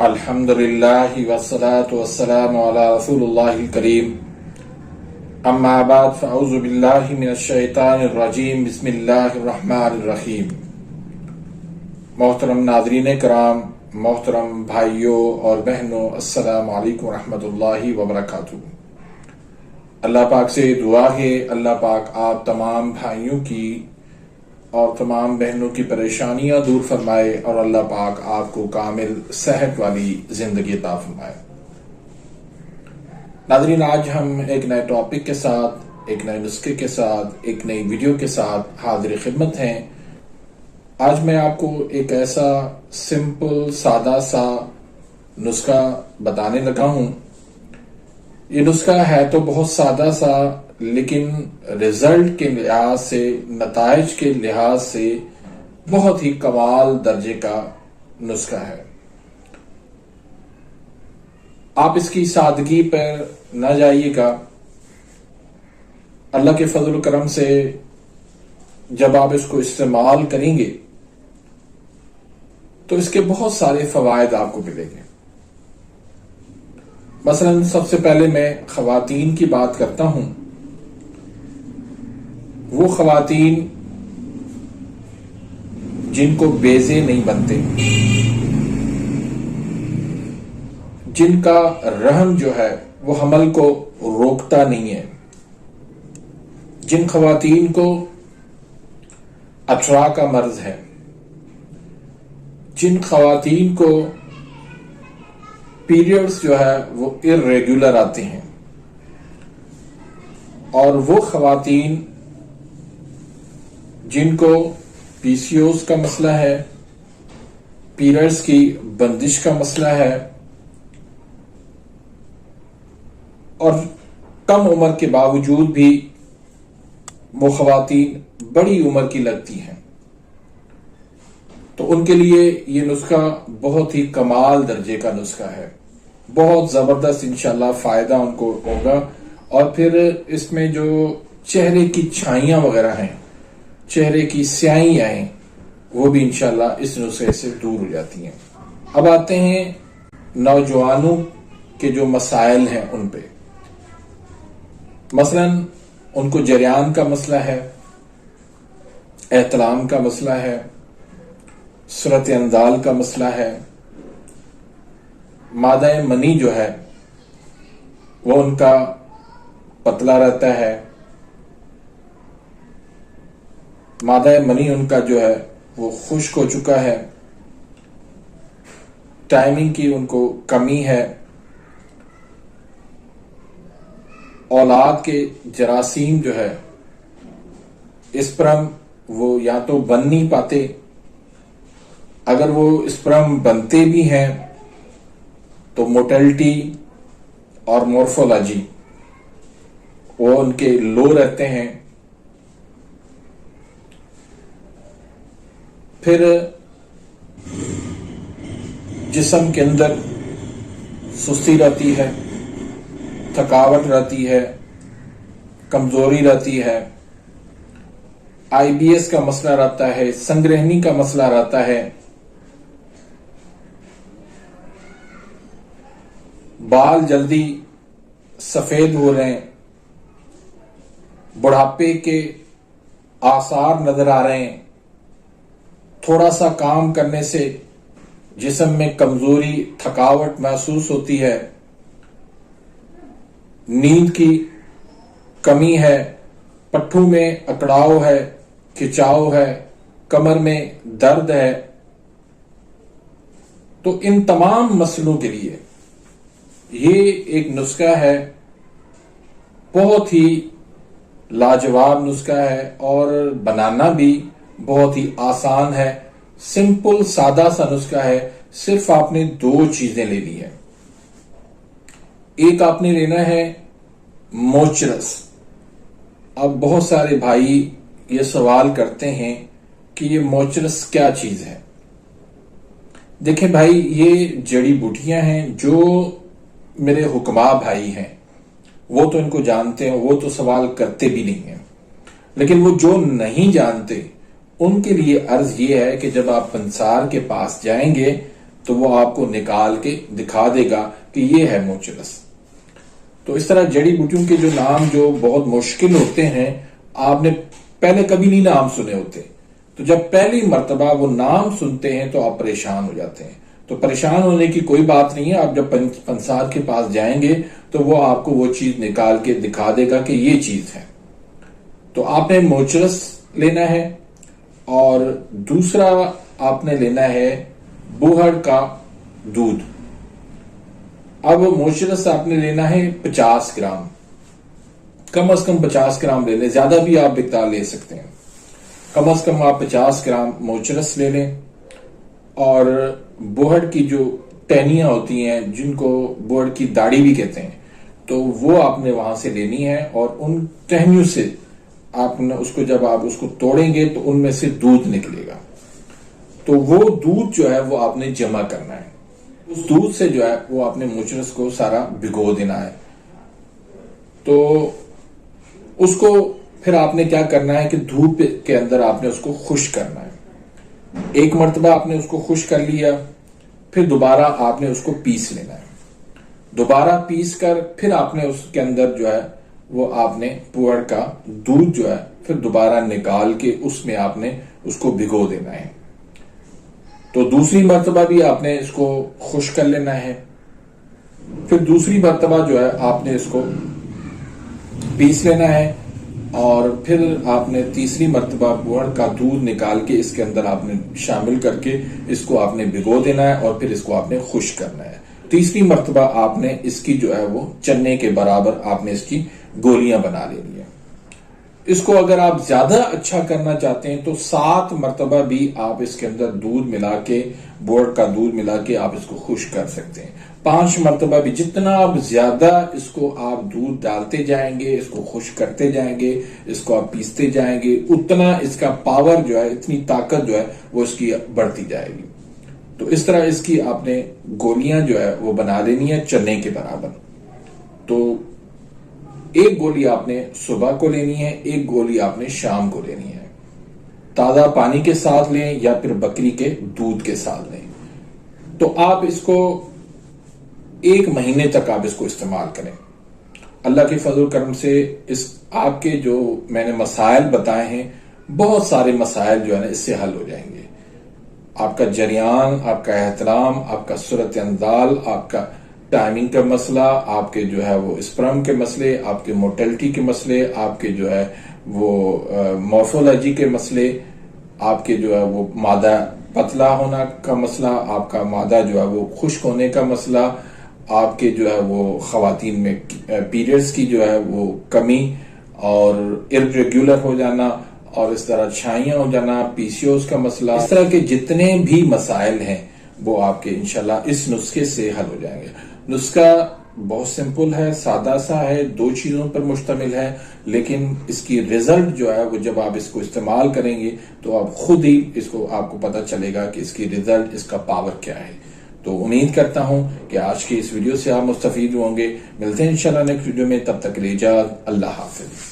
अल्हम्दुलिल्लाहि वस्सलातु वस्सलामु अला रसूलिल्लाहिल करीम। अम्मा बाद फ़अऊज़ु बिल्लाहि मिनश शैतानिर रजीम। बिस्मिल्लाहिर रहमानिर रहीम। मोहतरम नाज़रीन कराम, मोहतरम भाइयों और बहनों, अस्सलामु अलैकुम रहमतुल्लाहि व बरकातुहू। अल्लाह पाक से दुआ है अल्लाह पाक आप तमाम भाइयों की और तमाम बहनों की परेशानियां दूर फरमाए और अल्लाह पाक आपको कामिल सेहत वाली जिंदगी अता फरमाए। नाज़रीन, आज हम एक नए टॉपिक के साथ, एक नए नुस्खे के साथ, एक नई वीडियो के साथ हाजिर खिदमत हैं। आज मैं आपको एक ऐसा सिंपल सादा सा नुस्खा बताने लगा हूं। ये नुस्खा है तो बहुत सादा सा, लेकिन रिजल्ट के लिहाज से, नताइज के लिहाज से बहुत ही कमाल दर्जे का नुस्खा है। आप इसकी सादगी पर न जाइएगा। अल्लाह के फजल करम से जब आप इसको इस्तेमाल करेंगे तो इसके बहुत सारे फवायद आपको मिलेंगे। मसलन सबसे पहले मैं खवातीन की बात करता हूं। वो खवातीन जिनको बेजे नहीं बनते, जिनका रहम जो है वो हमल को रोकता नहीं है, जिन खवातीन को अठरा का मर्ज है, जिन खवातीन को पीरियड्स जो है वो इर्रेगुलर आते हैं, और वो खवातीन जिनको पीसीओस का मसला है, पीरियड्स की बंदिश का मसला है और कम उम्र के बावजूद भी वो खवातीन बड़ी उम्र की लगती हैं, तो उनके लिए ये नुस्खा बहुत ही कमाल दर्जे का नुस्खा है। बहुत जबरदस्त इंशाल्लाह फायदा उनको होगा। और फिर इसमें जो चेहरे की छाइयां वगैरह हैं, चेहरे की स्याहियां हैं, वो भी इंशाल्लाह इस नुस्खे से दूर हो जाती हैं। अब आते हैं नौजवानों के जो मसाइल हैं उन पे। मसलन उनको जरियान का मसला है, एहतलाम का मसला है, सूरत अंदाल का मसला है, मादा मनी जो है वो उनका पतला रहता है, मादा मनी उनका जो है वो खुश्क हो चुका है, टाइमिंग की उनको कमी है, औलाद के जरासीम जो है स्पर्म वो या तो बन नहीं पाते, अगर वो स्पर्म बनते भी हैं तो मोटेलिटी और मोर्फोलॉजी वो उनके लो रहते हैं। फिर जिस्म के अंदर सुस्ती रहती है, थकावट रहती है, कमजोरी रहती है, आईबीएस का मसला रहता है, संग्रहणी का मसला रहता है, बाल जल्दी सफेद हो रहे हैं, बुढ़ापे के आसार नजर आ रहे हैं, थोड़ा सा काम करने से जिस्म में कमजोरी, थकावट महसूस होती है, नींद की कमी है, पट्ठों में अकड़ाव है, खिंचाव है, कमर में दर्द है, तो इन तमाम मसलों के लिए ये एक नुस्खा है। बहुत ही लाजवाब नुस्खा है और बनाना भी बहुत ही आसान है। सिंपल सादा सा नुस्खा है। सिर्फ आपने दो चीजें लेनी है। एक आपने लेना है मोचरस। अब बहुत सारे भाई ये सवाल करते हैं कि ये मोचरस क्या चीज है। देखें भाई, ये जड़ी बूटियां हैं। जो मेरे हुक्मा भाई हैं वो तो इनको जानते हैं, वो तो सवाल करते भी नहीं हैं। लेकिन वो जो नहीं जानते उनके लिए अर्ज ये है कि जब आप पंसार के पास जाएंगे तो वो आपको निकाल के दिखा देगा कि ये है मोचरस। तो इस तरह जड़ी बूटियों के जो नाम जो बहुत मुश्किल होते हैं, आपने पहले कभी नहीं नाम सुने होते, तो जब पहली मर्तबा वो नाम सुनते हैं तो आप परेशान हो जाते हैं। तो परेशान होने की कोई बात नहीं है। आप जब पंसार के पास जाएंगे तो वो आपको वो चीज निकाल के दिखा देगा कि ये चीज है। तो आपने मोचरस लेना है और दूसरा आपने लेना है बूहड़ का दूध। अब मोचरस आपने लेना है 50 ग्राम, कम से कम 50 ग्राम ले लें, ज्यादा भी आप बेकार ले सकते हैं। कम से कम आप 50 ग्राम मोचरस ले लें और बूहड़ की जो टहनियां होती हैं, जिनको बूहड़ की दाढ़ी भी कहते हैं, तो वो आपने वहां से लेनी है और उन टहनियों से आपने उसको, जब आप उसको तोड़ेंगे तो उनमें से दूध निकलेगा। तो वो दूध जो है वो आपने जमा करना है। उस दूध से जो है वो आपने मोचरस को सारा भिगो देना है। तो उसको फिर आपने क्या करना है कि धूप के अंदर आपने उसको खुश्क करना है। एक मर्तबा आपने उसको खुश्क कर लिया, फिर दोबारा आपने उसको पीस लेना है। दोबारा पीस कर फिर आपने उसके अंदर जो है वो आपने पुअर का दूध जो है फिर दोबारा निकाल के उसमें आपने उसको भिगो देना है। तो दूसरी मर्तबा भी आपने इसको खुश्क कर लेना है। फिर दूसरी मर्तबा जो है आपने इसको पीस लेना है और फिर आपने तीसरी मर्तबा पुअर का दूध निकाल के इसके अंदर आपने शामिल करके इसको आपने भिगो देना है और फिर इसको आपने खुश्क करना है। तीसरी मर्तबा आपने इसकी जो है वो चने के बराबर आपने इसकी गोलियां बना लेनी है। इसको अगर आप ज्यादा अच्छा करना चाहते हैं तो 7 मर्तबा भी आप इसके अंदर दूध मिला के, बोर्ड का दूध मिला के आप इसको खुश्क कर सकते हैं। 5 मर्तबा भी, जितना आप ज्यादा इसको आप दूध डालते जाएंगे, इसको खुश्क करते जाएंगे, इसको आप पीसते जाएंगे, उतना इसका पावर जो है, इतनी ताकत जो है वो इसकी बढ़ती जाएगी। तो इस तरह इसकी आपने गोलियां जो है वो बना लेनी है चने के बराबर। तो एक गोली आपने सुबह को लेनी है, एक गोली आपने शाम को लेनी है। ताजा पानी के साथ लें या फिर बकरी के दूध के साथ लें। तो आप इसको 1 महीने तक आप इसको इस्तेमाल करें। अल्लाह के फजल करम से इस आपके जो मैंने मसाइल बताए हैं, बहुत सारे मसाइल जो है ना इससे हल हो जाएंगे। आपका जरियान, आपका एहतराम, आपका सूरत अंदाल, आपका टाइमिंग का मसला, आपके जो है वो स्पर्म के मसले, आपके मोर्टेलिटी के मसले, आपके जो है वो मॉर्फोलॉजी के मसले, आपके जो है वो मादा पतला होना का मसला, आपका मादा जो है वो खुश्क होने का मसला, आपके जो है वो खवातीन में पीरियड्स की जो है वो कमी और इर्रेगुलर हो जाना और इस तरह छाइयां हो जाना, पीसीओएस का मसला, इस तरह के जितने भी मसाइल हैं वो आपके इंशाल्लाह इस नुस्खे से हल हो जाएंगे। नुस्खा बहुत सिंपल है, सादा सा है, 2 चीजों पर मुश्तमिल है, लेकिन इसकी रिजल्ट जो है वो जब आप इसको इस्तेमाल करेंगे तो आप खुद ही इसको आपको पता चलेगा कि इसकी रिजल्ट, इसका पावर क्या है। तो उम्मीद करता हूं कि आज की इस वीडियो से आप मुस्तफीद होंगे। मिलते हैं इंशाल्लाह नेक्स्ट वीडियो में, तब तक के लिए इजाज़त, अल्लाह हाफिज।